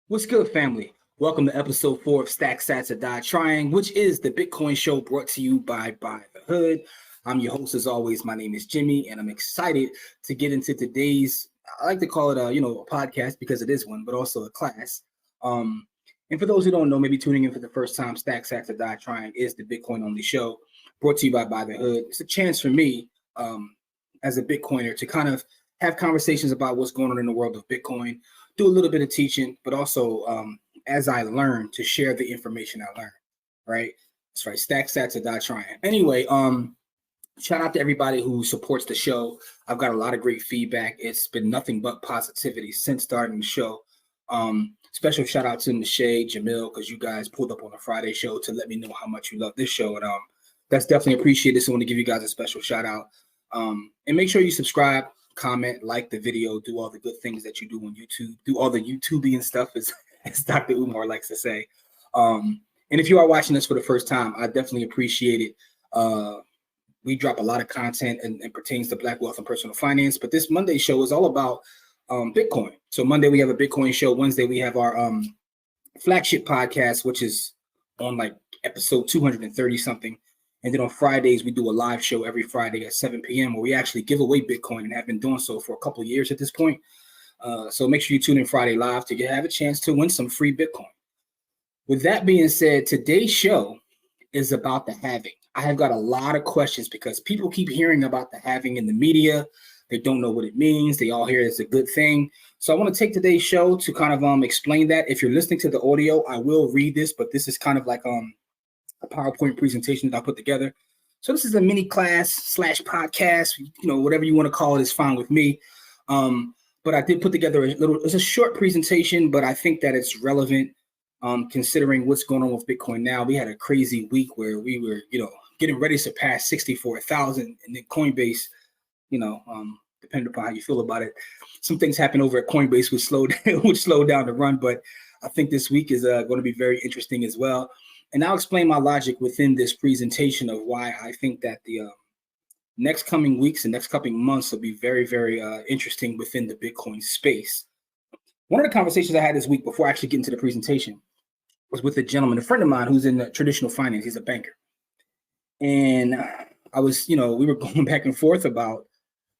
What's good, family? Welcome to episode 4 of Stack Sats or Die Trying, which is the Bitcoin show brought to you by the Hood. I'm your host, as always. My name is Jimmy, and I'm excited to get into today's, I like to call it a podcast because it is one, but also a class. And for those who don't know, maybe tuning in for the first time, Stack Sats or Die Trying is the Bitcoin only show brought to you by the Hood. It's a chance for me, as a Bitcoiner, to kind of have conversations about what's going on in the world of Bitcoin, do a little bit of teaching, but also as I learn, to share the information I learn, right? That's right, Stack Sats or Die Trying. Anyway, shout out to everybody who supports the show. I've got a lot of great feedback. It's been nothing but positivity since starting the show. Special shout out to Michelle, Jamil, because you guys pulled up on a Friday show to let me know how much you love this show. And that's definitely appreciated. So I want to give you guys a special shout out. And make sure you subscribe, comment, like the video, do all the good things that you do on YouTube, do all the YouTubian stuff, as Dr. Umar likes to say. And if you are watching this for the first time, I definitely appreciate it. We drop a lot of content and pertains to Black wealth and personal finance, but this Monday show is all about Bitcoin. So Monday we have a Bitcoin show. Wednesday we have our flagship podcast, which is on like episode 230 something. And then on Fridays, we do a live show every Friday at 7 p.m. where we actually give away Bitcoin and have been doing so for a couple of years at this point. So make sure you tune in Friday live to have a chance to win some free Bitcoin. With that being said, today's show is about the halving. I have got a lot of questions because people keep hearing about the halving in the media. They don't know what it means. They all hear it's a good thing. So I want to take today's show to kind of explain that. If you're listening to the audio, I will read this, but this is kind of like a PowerPoint presentation that I put together. So this is a mini class / podcast, whatever you want to call it is fine with me. But I did put together it's a short presentation, but I think that it's relevant considering what's going on with Bitcoin now. We had a crazy week where we were, getting ready to surpass 64,000, and then Coinbase, depending upon how you feel about it, some things happen over at Coinbase which slowed down the run. But I think this week is going to be very interesting as well. And I'll explain my logic within this presentation of why I think that the next coming weeks and next coming months will be very, very interesting within the Bitcoin space. One of the conversations I had this week before I actually get into the presentation was with a gentleman, a friend of mine who's in traditional finance. He's a banker. And I was, we were going back and forth about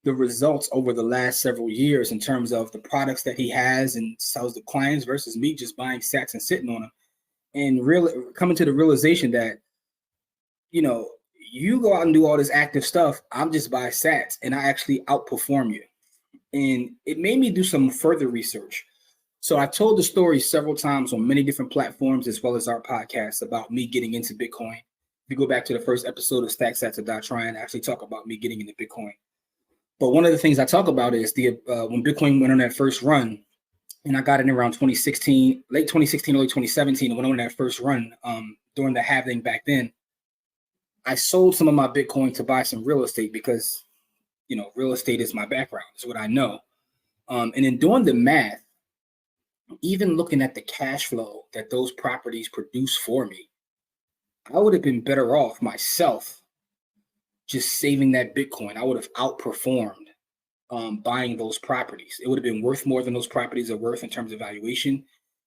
the results over the last several years in terms of the products that he has and sells to clients versus me just buying sats and sitting on them. And really coming to the realization that, you go out and do all this active stuff. I'm just buy sats and I actually outperform you. And it made me do some further research. So I told the story several times on many different platforms, as well as our podcast, about me getting into Bitcoin. If you go back to the first episode of Stack Sats or Die Trying, I actually talk about me getting into Bitcoin. But one of the things I talk about is when Bitcoin went on that first run, and I got in around 2016, late 2016, early 2017, and went on that first run during the halving back then. I sold some of my Bitcoin to buy some real estate because, real estate is my background. It's what I know. And in doing the math, even looking at the cash flow that those properties produce for me, I would have been better off myself just saving that Bitcoin. I would have outperformed buying those properties. It would have been worth more than those properties are worth in terms of valuation.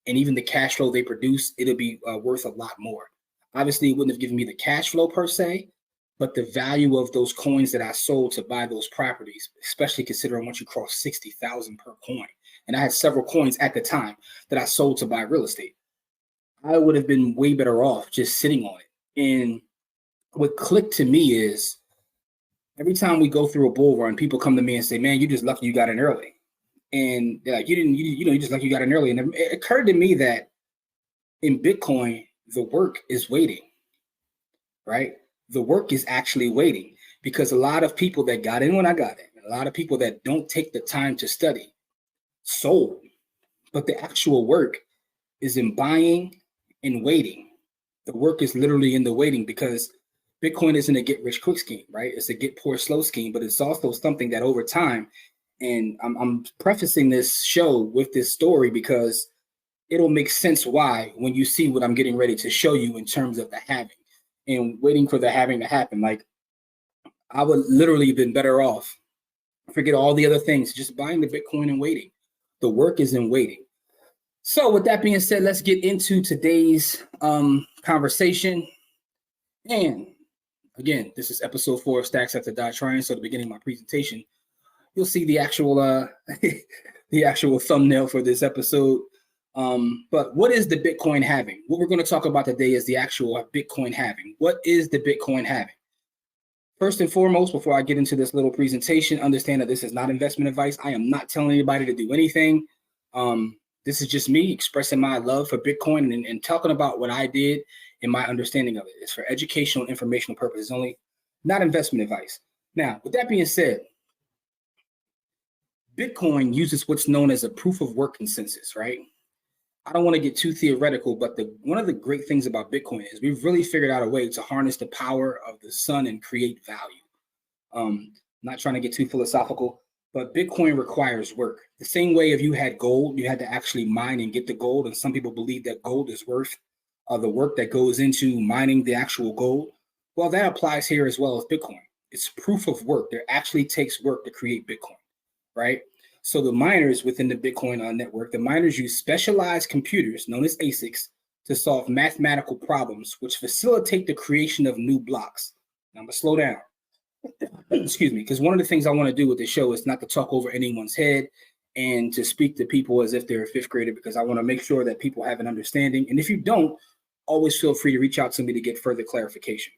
And even the cash flow they produce, it'll be worth a lot more. Obviously, it wouldn't have given me the cash flow per se, but the value of those coins that I sold to buy those properties, especially considering once you cross 60,000 per coin. And I had several coins at the time that I sold to buy real estate. I would have been way better off just sitting on it. And what clicked to me is every time we go through a bull run, people come to me and say, man, you just lucky you got in early. And they're like, you just lucky you got in early. And it occurred to me that in Bitcoin, the work is waiting, right? The work is actually waiting because a lot of people that got in when I got in, a lot of people that don't take the time to study sold, but the actual work is in buying and waiting. The work is literally in the waiting because Bitcoin isn't a get rich quick scheme, right? It's a get poor slow scheme, but it's also something that over time, and I'm prefacing this show with this story because it'll make sense why when you see what I'm getting ready to show you in terms of the halving and waiting for the halving to happen. Like I would literally have been better off, forget all the other things, just buying the Bitcoin and waiting. The work is in waiting. So with that being said, let's get into today's conversation. And again, this is episode 4 of Stacks After Die Trying. So at the beginning of my presentation, you'll see the actual the actual thumbnail for this episode. But what is the Bitcoin halving? What we're going to talk about today is the actual Bitcoin halving. What is the Bitcoin halving? First and foremost, before I get into this little presentation, understand that this is not investment advice. I am not telling anybody to do anything. This is just me expressing my love for Bitcoin and talking about what I did and my understanding of it. It's for educational and informational purposes only, not investment advice. Now, with that being said, Bitcoin uses what's known as a proof of work consensus, right? I don't want to get too theoretical, but one of the great things about Bitcoin is we've really figured out a way to harness the power of the sun and create value. Not trying to get too philosophical, but Bitcoin requires work. The same way if you had gold, you had to actually mine and get the gold. And some people believe that gold is worth the work that goes into mining the actual gold. Well, that applies here as well as Bitcoin. It's proof of work. There actually takes work to create Bitcoin, right? So the miners within the Bitcoin network, the miners use specialized computers known as ASICs to solve mathematical problems, which facilitate the creation of new blocks. Now I'm gonna slow down. Excuse me, because one of the things I want to do with this show is not to talk over anyone's head and to speak to people as if they're a fifth grader, because I want to make sure that people have an understanding. And if you don't, always feel free to reach out to me to get further clarification.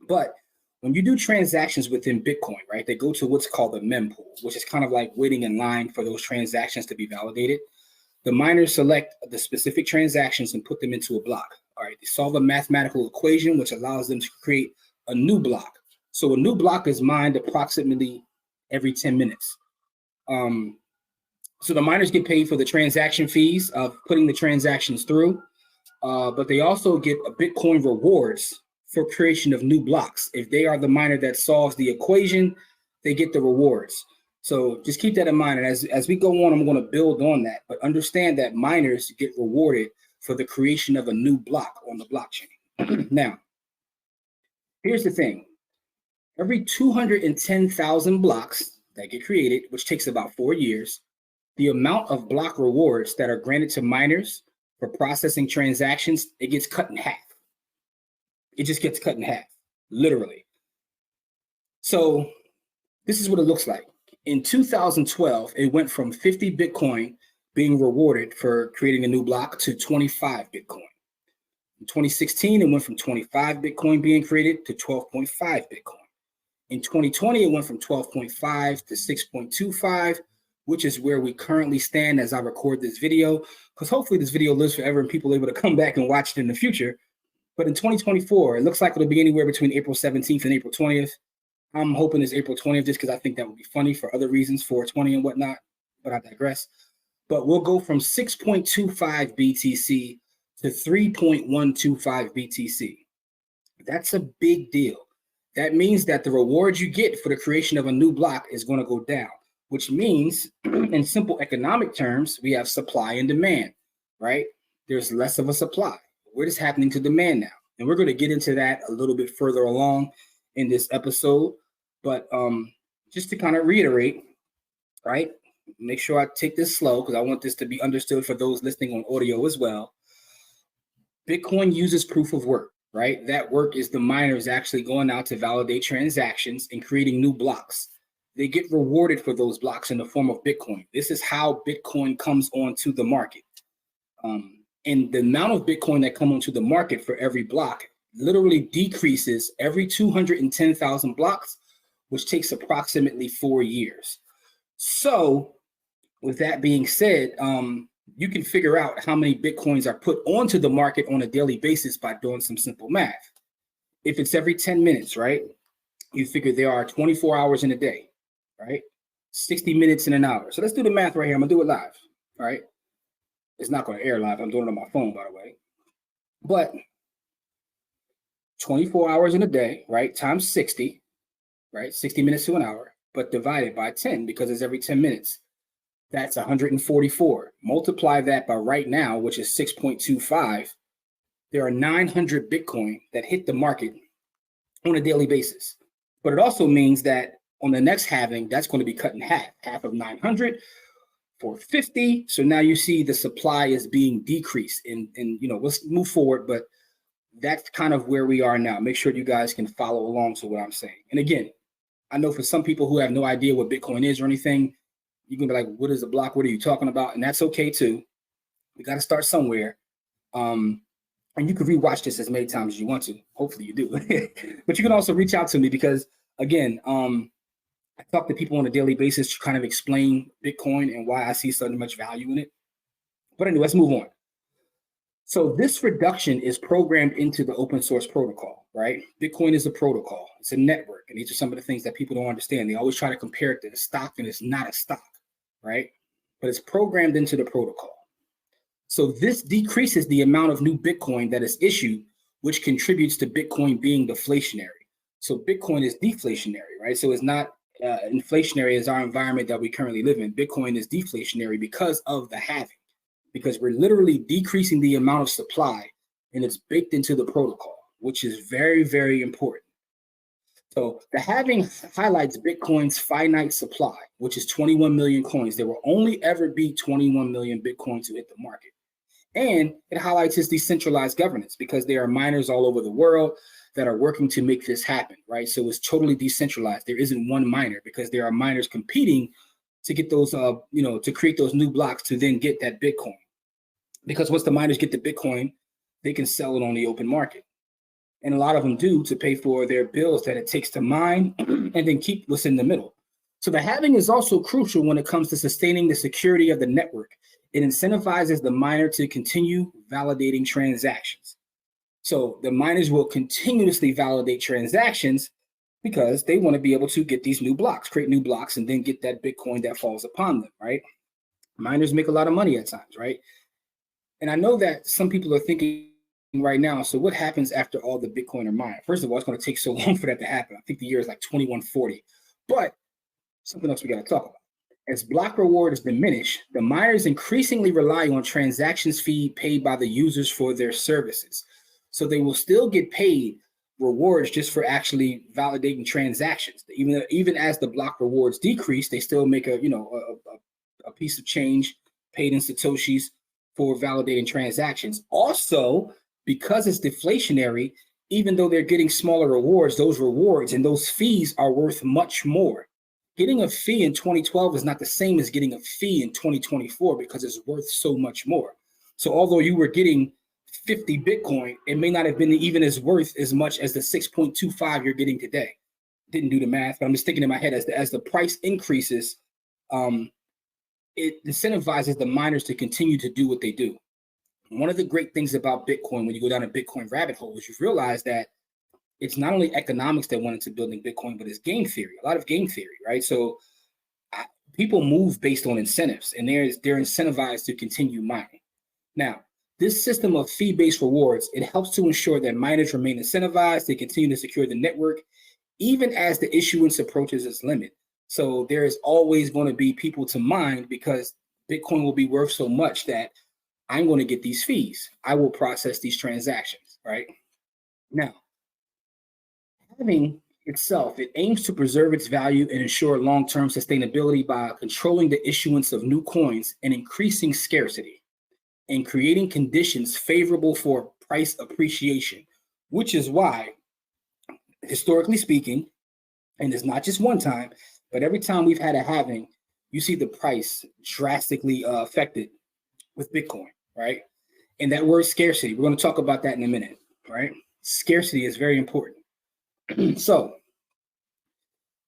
But when you do transactions within Bitcoin, right, they go to what's called the mempool, which is kind of like waiting in line for those transactions to be validated. The miners select the specific transactions and put them into a block. All right, they solve a mathematical equation, which allows them to create a new block. So a new block is mined approximately every 10 minutes. So the miners get paid for the transaction fees of putting the transactions through, but they also get a Bitcoin rewards for creation of new blocks. If they are the miner that solves the equation, they get the rewards. So just keep that in mind. And as we go on, I'm going to build on that, but understand that miners get rewarded for the creation of a new block on the blockchain. Now, here's the thing. Every 210,000 blocks that get created, which takes about 4 years, the amount of block rewards that are granted to miners for processing transactions, it gets cut in half. It just gets cut in half, literally. So this is what it looks like. In 2012, it went from 50 Bitcoin being rewarded for creating a new block to 25 Bitcoin. In 2016, it went from 25 Bitcoin being created to 12.5 Bitcoin. In 2020, it went from 12.5 to 6.25, which is where we currently stand as I record this video, because hopefully this video lives forever and people are able to come back and watch it in the future. But in 2024, it looks like it'll be anywhere between April 17th and April 20th. I'm hoping it's April 20th just because I think that would be funny for other reasons, 420 and whatnot, but I digress. But we'll go from 6.25 BTC to 3.125 BTC. That's a big deal. That means that the rewards you get for the creation of a new block is going to go down, which means in simple economic terms, we have supply and demand, right? There's less of a supply. What is happening to demand now? And we're going to get into that a little bit further along in this episode. But just to kind of reiterate, right? Make sure I take this slow because I want this to be understood for those listening on audio as well. Bitcoin uses proof of work, right? That work is the miners actually going out to validate transactions and creating new blocks. They get rewarded for those blocks in the form of Bitcoin. This is how Bitcoin comes onto the market. And the amount of Bitcoin that come onto the market for every block literally decreases every 210,000 blocks, which takes approximately 4 years. So with that being said, you can figure out how many Bitcoins are put onto the market on a daily basis by doing some simple math. If it's every 10 minutes, right? You figure there are 24 hours in a day, right? 60 minutes in an hour. So let's do the math right here. I'm gonna do it live, all right? It's not going to air live. I'm doing it on my phone, by the way. But 24 hours in a day, right, times 60, right, 60 minutes to an hour, but divided by 10 because it's every 10 minutes. That's 144. Multiply that by right now, which is 6.25. There are 900 Bitcoin that hit the market on a daily basis. But it also means that on the next halving, that's going to be cut in half. Half of 900 450. So now you see the supply is being decreased, and let's move forward, but that's kind of where we are now. Make sure you guys can follow along to what I'm saying. And again, I know for some people who have no idea what Bitcoin is or anything, you can be like, what is a block? What are you talking about? And that's okay too. We got to start somewhere. And you can rewatch this as many times as you want to. Hopefully you do. But you can also reach out to me because, again, I talk to people on a daily basis to kind of explain Bitcoin and why I see so much value in it. But anyway, let's move on. So this reduction is programmed into the open source protocol, right? Bitcoin is a protocol. It's a network. And these are some of the things that people don't understand. They always try to compare it to a stock, and it's not a stock, right? But it's programmed into the protocol. So this decreases the amount of new Bitcoin that is issued, which contributes to Bitcoin being deflationary. So Bitcoin is deflationary, right? So it's not inflationary as our environment that we currently live in. Bitcoin is deflationary because of the halving, because we're literally decreasing the amount of supply, and it's baked into the protocol, which is very, very important. So the halving highlights Bitcoin's finite supply, which is 21 million coins. There will only ever be 21 million Bitcoin to hit the market. And it highlights its decentralized governance because there are miners all over the world that are working to make this happen, right? So it's totally decentralized. There isn't one miner because there are miners competing to get those, to create those new blocks to then get that Bitcoin. Because once the miners get the Bitcoin, they can sell it on the open market. And a lot of them do to pay for their bills that it takes to mine and then keep what's in the middle. So the halving is also crucial when it comes to sustaining the security of the network. It incentivizes the miner to continue validating transactions. So the miners will continuously validate transactions because they want to be able to get these new blocks, create new blocks, and then get that Bitcoin that falls upon them, right? Miners make a lot of money at times, right? And I know that some people are thinking right now, so what happens after all the Bitcoin are mined? First of all, it's going to take so long for that to happen. I think the year is like 2140. But something else we got to talk about. As block rewards diminish, the miners increasingly rely on transactions fee paid by the users for their services. So they will still get paid rewards just for actually validating transactions. Even as the block rewards decrease, they still make a piece of change paid in Satoshis for validating transactions. Also, because it's deflationary, even though they're getting smaller rewards, those rewards and those fees are worth much more. Getting a fee in 2012 is not the same as getting a fee in 2024 because it's worth so much more. So although you were getting 50 Bitcoin, it may not have been even as worth as much as the 6.25 you're getting today. Didn't do the math, but I'm just thinking in my head as the price increases, it incentivizes the miners to continue to do what they do. One of the great things about Bitcoin, when you go down a Bitcoin rabbit hole, is you realize that it's not only economics that went into building Bitcoin, but it's game theory, a lot of game theory, right? So people move based on incentives, and they're incentivized to continue mining. Now, this system of fee-based rewards, it helps to ensure that miners remain incentivized to continue to secure the network, even as the issuance approaches its limit. So there is always going to be people to mine because Bitcoin will be worth so much that I'm going to get these fees. I will process these transactions, right? Now, halving itself, it aims to preserve its value and ensure long-term sustainability by controlling the issuance of new coins and increasing scarcity and creating conditions favorable for price appreciation, which is why, historically speaking, and it's not just one time, but every time we've had a halving, you see the price drastically affected with Bitcoin, right? And that word scarcity, we're going to talk about that in a minute, right? Scarcity is very important. So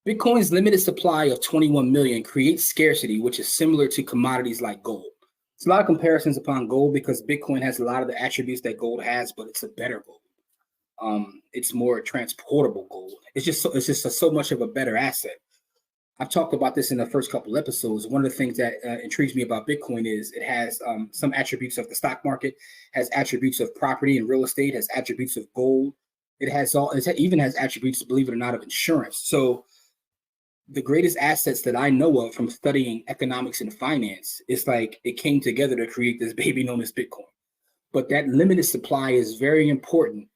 Bitcoin's limited supply of 21 million creates scarcity, which is similar to commodities like gold. It's a lot of comparisons upon gold because Bitcoin has a lot of the attributes that gold has, but it's a better gold. It's more transportable gold. It's just so much of a better asset. I've talked about this in the first couple episodes. One of the things that intrigues me about Bitcoin is it has some attributes of the stock market, has attributes of property and real estate, has attributes of gold. It even has attributes, believe it or not, of insurance. So the greatest assets that I know of from studying economics and finance is like it came together to create this baby known as Bitcoin. But that limited supply is very important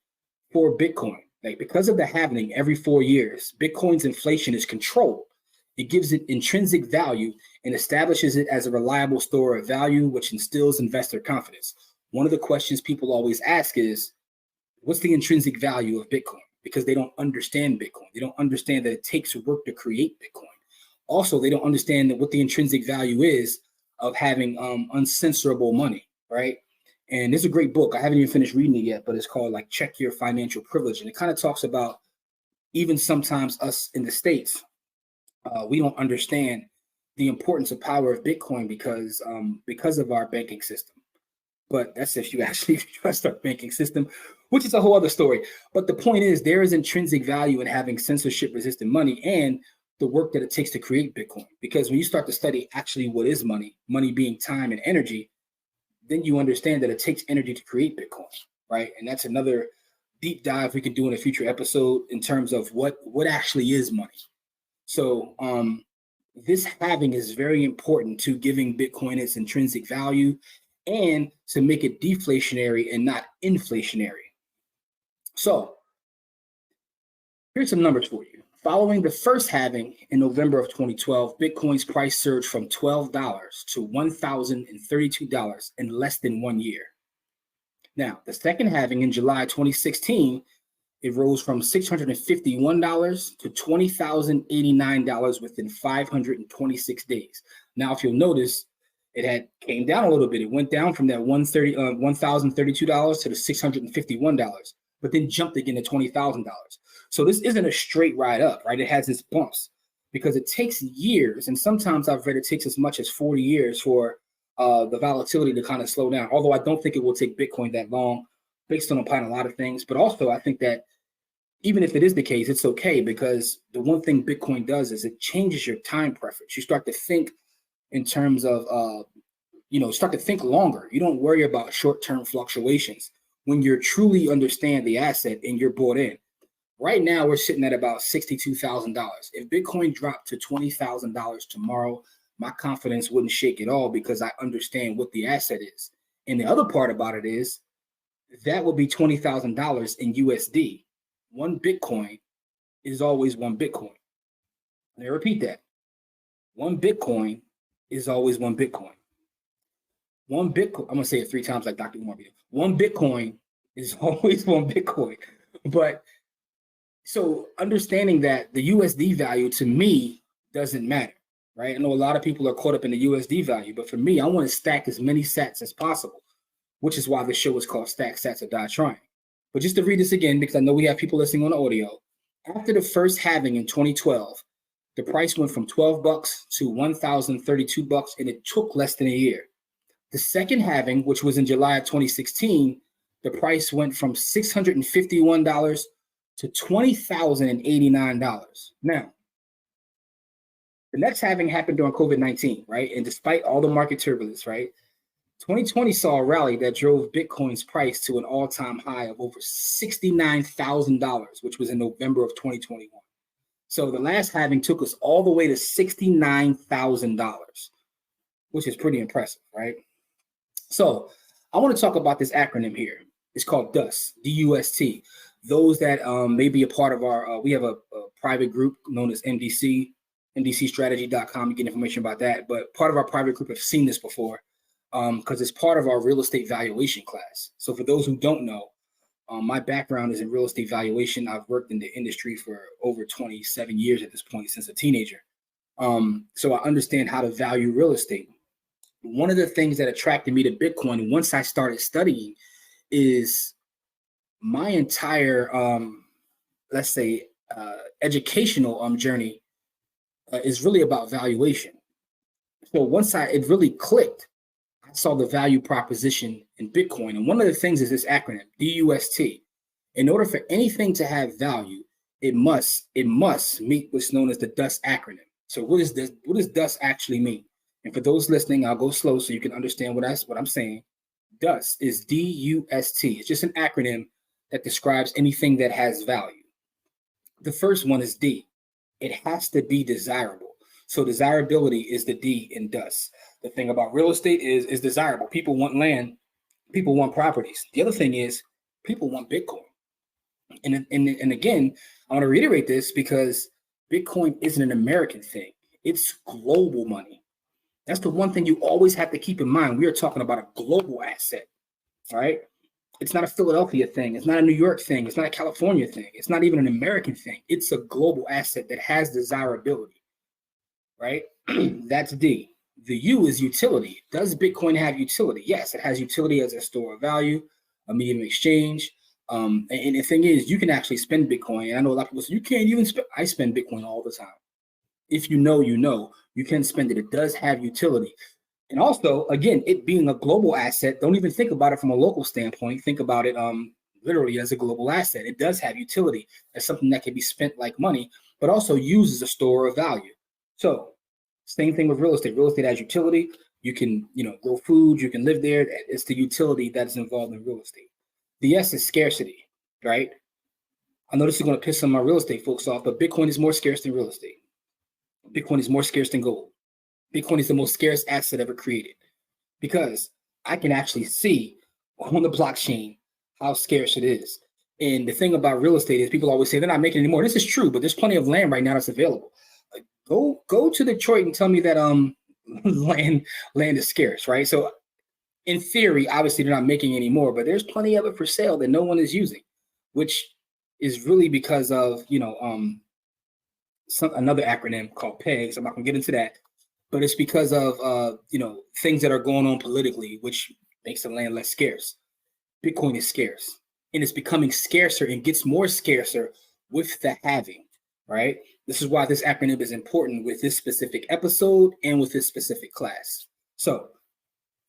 for Bitcoin. Like because of the halving every 4 years, Bitcoin's inflation is controlled. It gives it intrinsic value and establishes it as a reliable store of value, which instills investor confidence. One of the questions people always ask is, what's the intrinsic value of Bitcoin? Because they don't understand Bitcoin. They don't understand that it takes work to create Bitcoin. Also, they don't understand that what the intrinsic value is of having uncensorable money, right? And there's a great book. I haven't even finished reading it yet, but it's called like Check Your Financial Privilege. And it kind of talks about even sometimes us in the States, we don't understand the importance of power of Bitcoin because of our banking system. But that's if you actually trust our banking system, which is a whole other story. But the point is, there is intrinsic value in having censorship-resistant money and the work that it takes to create Bitcoin. Because when you start to study actually what is money, money being time and energy, then you understand that it takes energy to create Bitcoin, right? And that's another deep dive we can do in a future episode in terms of what actually is money. So this halving is very important to giving Bitcoin its intrinsic value and to make it deflationary and not inflationary. So here's some numbers for you. Following the first halving in November of 2012, Bitcoin's price surged from $12 to $1,032 in less than 1 year. Now, the second halving in July 2016, it rose from $651 to $20,089 within 526 days. Now, if you'll notice, it had came down a little bit. It went down from that $1,032 to the $651, but then jumped again to $20,000. So this isn't a straight ride up, right? It has its bumps because it takes years, and sometimes I've read it takes as much as 40 years for the volatility to kind of slow down. Although I don't think it will take Bitcoin that long, based on a lot of things. But also, I think that even if it is the case, it's okay because the one thing Bitcoin does is it changes your time preference. You start to think in terms of, start to think longer. You don't worry about short-term fluctuations when you truly understand the asset and you're bought in. Right now, we're sitting at about $62,000. If Bitcoin dropped to $20,000 tomorrow, my confidence wouldn't shake at all because I understand what the asset is. And the other part about it is that will be $20,000 in USD. One Bitcoin is always one Bitcoin. Let me repeat that. One Bitcoin is always one Bitcoin. One Bitcoin, I'm going to say it 3 times like Dr. Umar. One Bitcoin is always one Bitcoin. But so understanding that the USD value to me doesn't matter, right? I know a lot of people are caught up in the USD value, but for me, I want to stack as many sats as possible, which is why the show is called Stack Sats or Die Trying. But just to read this again, because I know we have people listening on audio, after the first halving in 2012, the price went from $12 to $1,032, and it took less than a year. The second halving, which was in July of 2016, the price went from $651 to $20,089. Now, the next halving happened during COVID-19, right? And despite all the market turbulence, right? 2020 saw a rally that drove Bitcoin's price to an all-time high of over $69,000, which was in November of 2021. So the last halving took us all the way to $69,000, which is pretty impressive, right? So I want to talk about this acronym here. It's called DUST, D-U-S-T. Those that may be a part of our, we have a private group known as MDC, mdcstrategy.com. You get information about that. But part of our private group have seen this before because it's part of our real estate valuation class. So for those who don't know, my background is in real estate valuation. I've worked in the industry for over 27 years at this point, since a teenager. So I understand how to value real estate. One of the things that attracted me to Bitcoin once I started studying is my entire, let's say, educational journey is really about valuation. So once it really clicked, I saw the value proposition in Bitcoin. And one of the things is this acronym, DUST. In order for anything to have value, it must meet what's known as the DUST acronym. So what is this? What does DUST actually mean? And for those listening, I'll go slow so you can understand what I'm saying. DUST is D-U-S-T. It's just an acronym that describes anything that has value. The first one is D. It has to be desirable. So desirability is the D in DUST. The thing about real estate is desirable. People want land. People want properties. The other thing is people want Bitcoin. And again, I want to reiterate this because Bitcoin isn't an American thing. It's global money. That's the one thing you always have to keep in mind. We are talking about a global asset, right? It's not a Philadelphia thing. It's not a New York thing. It's not a California thing. It's not even an American thing. It's a global asset that has desirability, right? That's D. The U is utility. Does Bitcoin have utility? Yes, it has utility as a store of value, a medium of exchange. And the thing is, you can actually spend Bitcoin. And I know a lot of people say, you can't even spend. I spend Bitcoin all the time. If you know, you can spend it. It does have utility. And also, again, it being a global asset, don't even think about it from a local standpoint. Think about it literally as a global asset. It does have utility as something that can be spent like money, but also used as a store of value. So same thing with real estate. Real estate has utility. You can, grow food. You can live there. It's the utility that is involved in real estate. The S is scarcity, right? I know this is going to piss some of my real estate folks off, but Bitcoin is more scarce than real estate. Bitcoin is more scarce than gold. Bitcoin is the most scarce asset ever created because I can actually see on the blockchain how scarce it is. And the thing about real estate is people always say they're not making any more. This is true, but there's plenty of land right now that's available. Go to Detroit and tell me that land is scarce, right? So in theory, obviously they're not making any more, but there's plenty of it for sale that no one is using, which is really because of another acronym called PEGS. I'm not gonna get into that, but it's because of things that are going on politically, which makes the land less scarce. Bitcoin is scarce, and it's becoming scarcer and gets more scarcer with the halving, right? This is why this acronym is important with this specific episode and with this specific class. So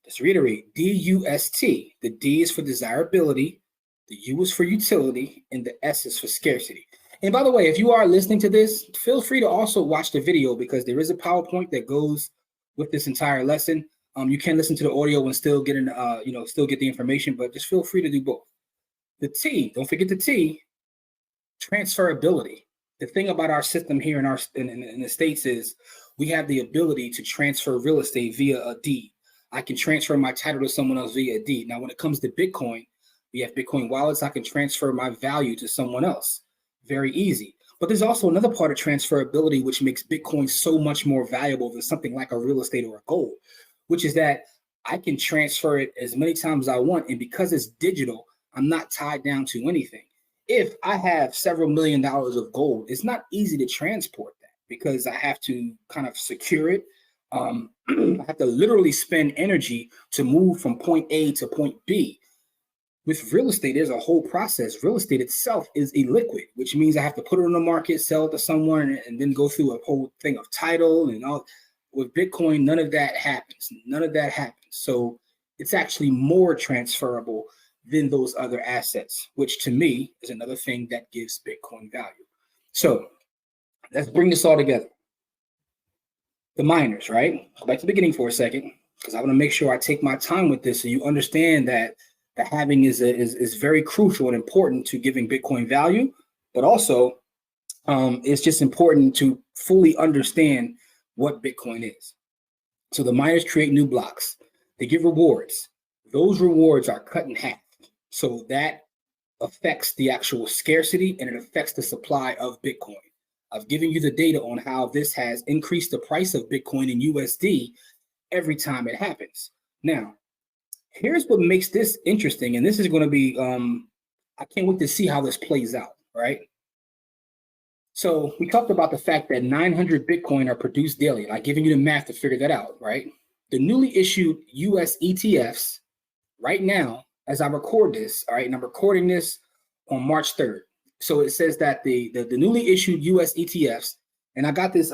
let's reiterate, DUST. The D is for desirability, the U is for utility, and the S is for scarcity. And by the way, if you are listening to this, feel free to also watch the video because there is a PowerPoint that goes with this entire lesson. You can listen to the audio and still get still get the information, but just feel free to do both. The T, don't forget the T, transferability. The thing about our system here in the States is we have the ability to transfer real estate via a deed. I can transfer my title to someone else via a deed. Now, when it comes to Bitcoin, we have Bitcoin wallets. I can transfer my value to someone else. Very easy. But there's also another part of transferability which makes Bitcoin so much more valuable than something like a real estate or a gold, which is that I can transfer it as many times as I want. And because it's digital, I'm not tied down to anything. If I have several $1 million of gold, it's not easy to transport that because I have to kind of secure it. I have to literally spend energy to move from point A to point B. With real estate, there's a whole process. Real estate itself is illiquid, which means I have to put it on the market, sell it to someone, and then go through a whole thing of title and all. With Bitcoin, none of that happens. None of that happens. So it's actually more transferable than those other assets, which to me is another thing that gives Bitcoin value. So let's bring this all together. The miners, right? Go back to the beginning for a second, because I want to make sure I take my time with this so you understand that the halving is very crucial and important to giving Bitcoin value, but also it's just important to fully understand what Bitcoin is. So the miners create new blocks. They give rewards. Those rewards are cut in half. So that affects the actual scarcity and it affects the supply of Bitcoin. I've given you the data on how this has increased the price of Bitcoin in USD every time it happens. Now, here's what makes this interesting, and this is going to be, I can't wait to see how this plays out, right? So we talked about the fact that 900 Bitcoin are produced daily, and I've given you the math to figure that out, right? The newly issued US ETFs right now, as I record this, all right, and I'm recording this on March 3rd. So it says that the newly issued US ETFs, and I got this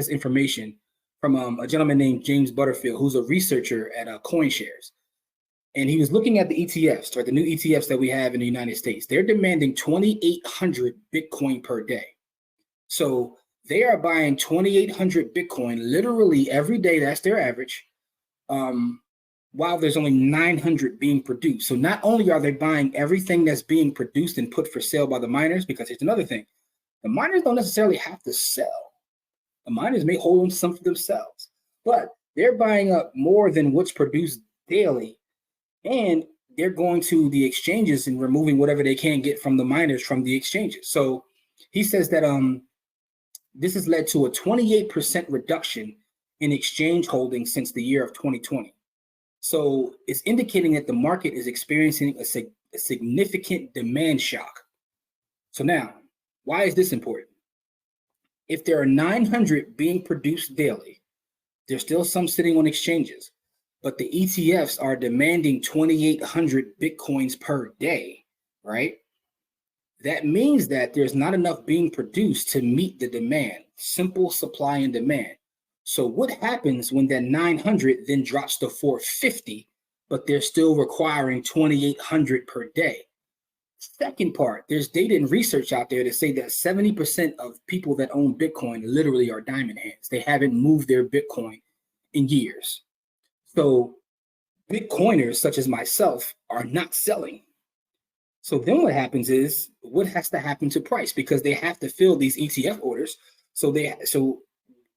information from a gentleman named James Butterfield, who's a researcher at CoinShares. And he was looking at the ETFs, right, the new ETFs that we have in the United States. They're demanding 2,800 Bitcoin per day. So they are buying 2,800 Bitcoin literally every day. That's their average. While there's only 900 being produced. So not only are they buying everything that's being produced and put for sale by the miners, because here's another thing. The miners don't necessarily have to sell. The miners may hold on to some for themselves, but they're buying up more than what's produced daily. And they're going to the exchanges and removing whatever they can get from the miners from the exchanges. So he says that this has led to a 28% reduction in exchange holdings since the year of 2020. So it's indicating that the market is experiencing a significant demand shock. So now, why is this important? If there are 900 being produced daily, there's still some sitting on exchanges, but the ETFs are demanding 2,800 Bitcoins per day, right? That means that there's not enough being produced to meet the demand, simple supply and demand. So what happens when that 900 then drops to 450, but they're still requiring 2,800 per day? Second part, there's data and research out there that say that 70% of people that own Bitcoin literally are diamond hands. They haven't moved their Bitcoin in years. So Bitcoiners such as myself are not selling. So then what happens is, what has to happen to price? Because they have to fill these ETF orders.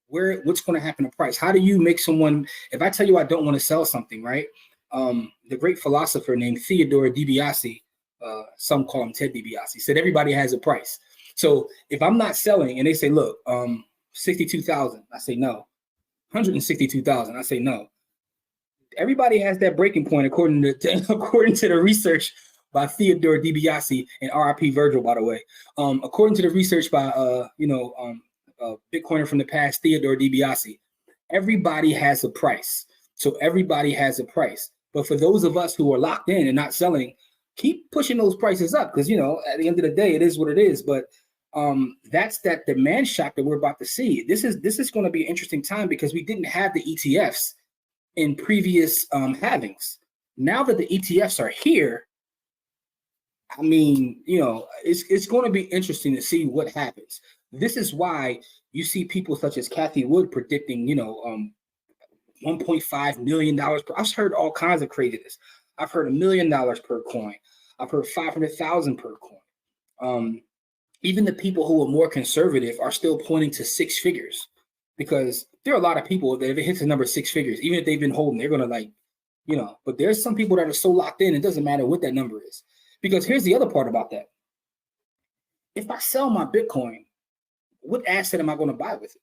What's going to happen to price? How do you make someone, if I tell you I don't want to sell something, right? The great philosopher named Theodore DiBiase, some call him Ted DiBiase, said everybody has a price. So if I'm not selling and they say, look, 62,000, I say no. 162,000, I say no. Everybody has that breaking point according to the research by Theodore DiBiase and RIP Virgil, by the way. According to the research by Bitcoiner from the past, Theodore DiBiase, everybody has a price. So everybody has a price. But for those of us who are locked in and not selling, keep pushing those prices up, because at the end of the day, it is what it is. But that's that demand shock that we're about to see. This is going to be an interesting time because we didn't have the ETFs in previous halvings. Now that the ETFs are here, I mean, it's going to be interesting to see what happens. This is why you see people such as Kathy Wood predicting, $1.5 million. I've heard all kinds of craziness. I've heard $1 million per coin. I've heard 500,000 per coin. Even the people who are more conservative are still pointing to six figures, because there are a lot of people that if it hits the number six figures, even if they've been holding, they're going to but there's some people that are so locked in, it doesn't matter what that number is. Because here's the other part about that. If I sell my Bitcoin, what asset am I going to buy with it?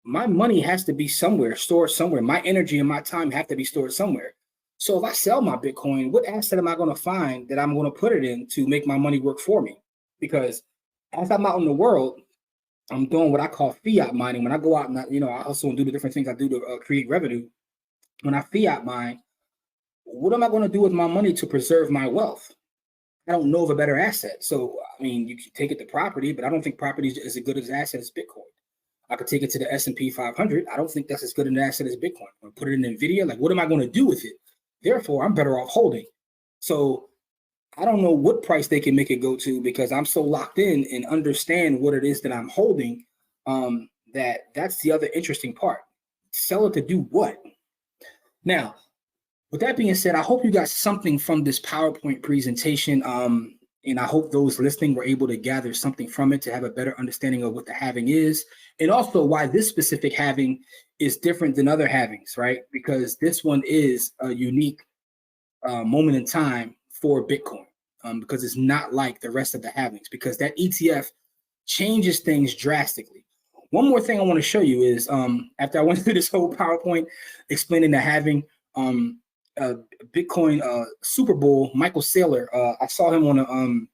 My money has to be somewhere, stored somewhere. My energy and my time have to be stored somewhere. So if I sell my Bitcoin, what asset am I going to find that I'm going to put it in to make my money work for me? Because as I'm out in the world, I'm doing what I call fiat mining. When I go out and I also do the different things I do to create revenue. When I fiat mine, what am I going to do with my money to preserve my wealth? I don't know of a better asset. So, I mean, you can take it to property, but I don't think property is as good as an asset as Bitcoin. I could take it to the S&P 500. I don't think that's as good an asset as Bitcoin. I'm going to put it in NVIDIA. What am I going to do with it? Therefore, I'm better off holding. So I don't know what price they can make it go to, because I'm so locked in and understand what it is that I'm holding. That's the other interesting part. Sell it to do what? Now, with that being said, I hope you got something from this PowerPoint presentation. And I hope those listening were able to gather something from it to have a better understanding of what the halving is, and also why this specific halving is different than other halvings, right? Because this one is a unique moment in time for Bitcoin, because it's not like the rest of the halvings, because that ETF changes things drastically. One more thing I want to show you is after I went through this whole PowerPoint explaining the halving, Bitcoin Super Bowl, Michael Saylor, I saw him on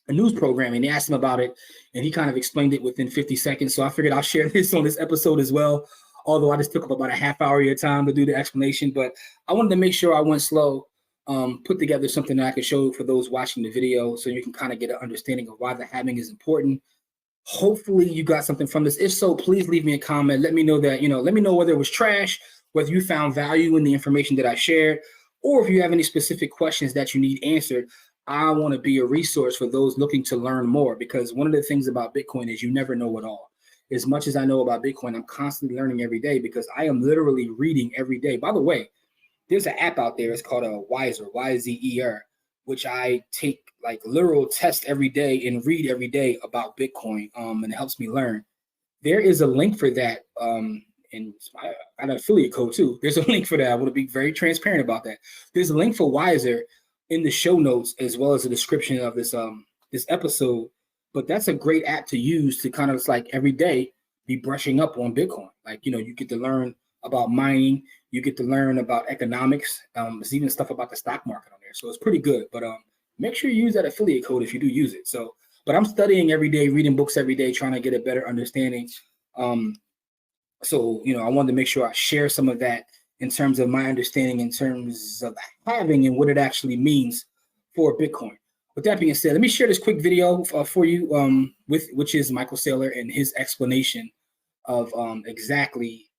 a news program, and they asked him about it, and he kind of explained it within 50 seconds. So I figured I'll share this on this episode as well, although I just took up about a half hour of your time to do the explanation. But I wanted to make sure I went slow, put together something that I could show for those watching the video, so you can kind of get an understanding of why the halving is important. Hopefully you got something from this. If so, please leave me a comment. Let me know that, let me know whether it was trash, whether you found value in the information that I shared, or if you have any specific questions that you need answered. I want to be a resource for those looking to learn more, because one of the things about Bitcoin is you never know it all. As much as I know about Bitcoin, I'm constantly learning every day, because I am literally reading every day. By the way, there's an app out there. It's called a YZER, YZER, which I take like literal test every day and read every day about Bitcoin, and it helps me learn. There is a link for that, and I got an affiliate code too. There's a link for that. I want to be very transparent about that. There's a link for YZER in the show notes, as well as the description of this this episode. but that's a great app to use to kind of just like every day be brushing up on Bitcoin. Like, you get to learn about mining, you get to learn about economics. There's even stuff about the stock market on there. So it's pretty good, but make sure you use that affiliate code if you do use it. So, but I'm studying every day, reading books every day, trying to get a better understanding. So, I wanted to make sure I share some of that in terms of my understanding in terms of halving and what it actually means for Bitcoin. With that being said, let me share this quick video for you, which is Michael Saylor and his explanation of exactly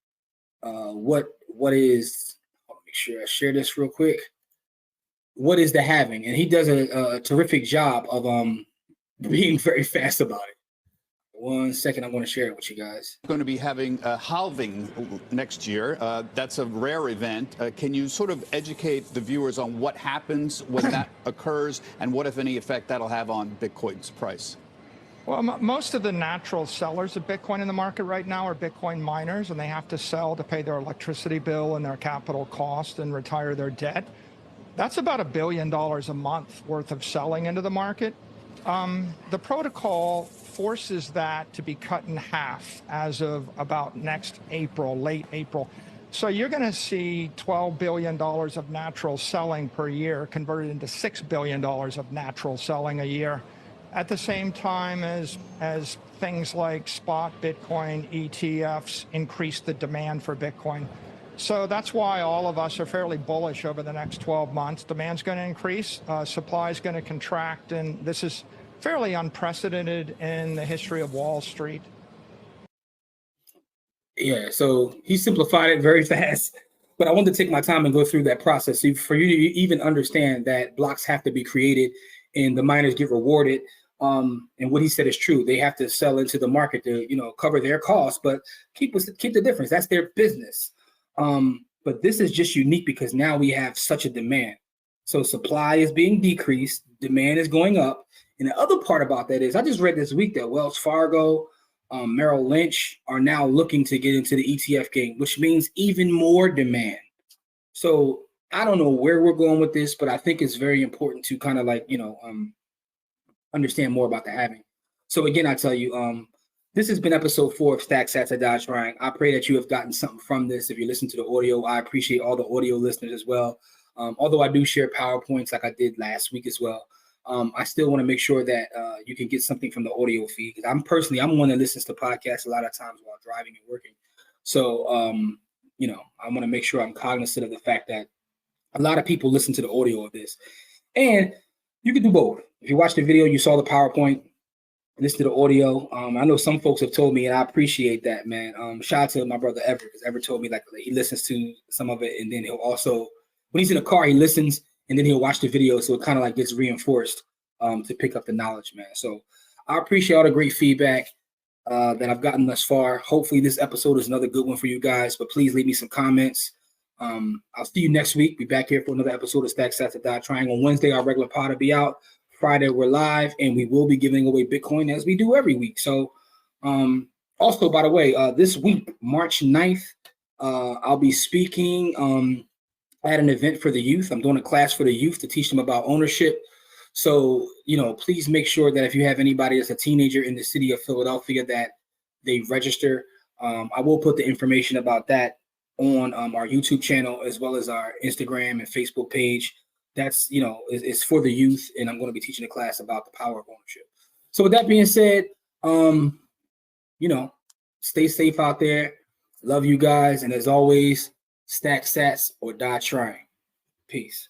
what is. I'll make sure I share this real quick. What is the halving? And he does a terrific job of being very fast about it. 1 second, I'm going to share it with you guys. Going to be having a halving next year. That's a rare event. Can you sort of educate the viewers on what happens when that occurs and what, if any, effect that'll have on Bitcoin's price? Well, most of the natural sellers of Bitcoin in the market right now are Bitcoin miners, and they have to sell to pay their electricity bill and their capital cost and retire their debt. That's about $1 billion a month worth of selling into the market. The protocol forces that to be cut in half as of about next April, late April. So you're going to see $12 billion of natural selling per year converted into $6 billion of natural selling a year, at the same time as things like spot Bitcoin ETFs increase the demand for Bitcoin. So that's why all of us are fairly bullish over the next 12 months. Demand's going to increase, supply is going to contract, and this is fairly unprecedented in the history of Wall Street. Yeah, so he simplified it very fast, but I wanted to take my time and go through that process for you to even understand that blocks have to be created and the miners get rewarded. And what he said is true. They have to sell into the market to, cover their costs, but keep the difference. That's their business. But this is just unique because now we have such a demand. So supply is being decreased, demand is going up. And the other part about that is I just read this week that Wells Fargo, Merrill Lynch are now looking to get into the ETF game, which means even more demand. So I don't know where we're going with this, but I think it's very important to kind of like, understand more about the halving. So again, I tell you, this has been episode 4 of Stack Sats at Die Trying. I pray that you have gotten something from this. If you listen to the audio, I appreciate all the audio listeners as well. Although I do share PowerPoints like I did last week as well. I still want to make sure that you can get something from the audio feed. Because I'm one that listens to podcasts a lot of times while driving and working. So, I want to make sure I'm cognizant of the fact that a lot of people listen to the audio of this. And you can do both. If you watched the video, you saw the PowerPoint, listen to the audio. I know some folks have told me, and I appreciate that, man. Shout out to my brother Ever, because Ever told me like he listens to some of it, and then he'll also, when he's in the car, he listens, and then he'll watch the video, so it kind of like gets reinforced to pick up the knowledge, man. So I appreciate all the great feedback that I've gotten thus far. Hopefully this episode is another good one for you guys, but please leave me some comments. I'll see you next week. Be back here for another episode of Stack Sats at Die Trying. On Wednesday, our regular pod will be out. Friday, we're live, and we will be giving away Bitcoin as we do every week. So also, by the way, this week, March 9th, I'll be speaking at an event for the youth. I'm doing a class for the youth to teach them about ownership. So, please make sure that if you have anybody that's a teenager in the city of Philadelphia that they register. I will put the information about that on our YouTube channel as well as our Instagram and Facebook page. That's, it's for the youth, and I'm going to be teaching a class about the power of ownership. So with that being said, stay safe out there. Love you guys. And as always, stack sats or die trying. Peace.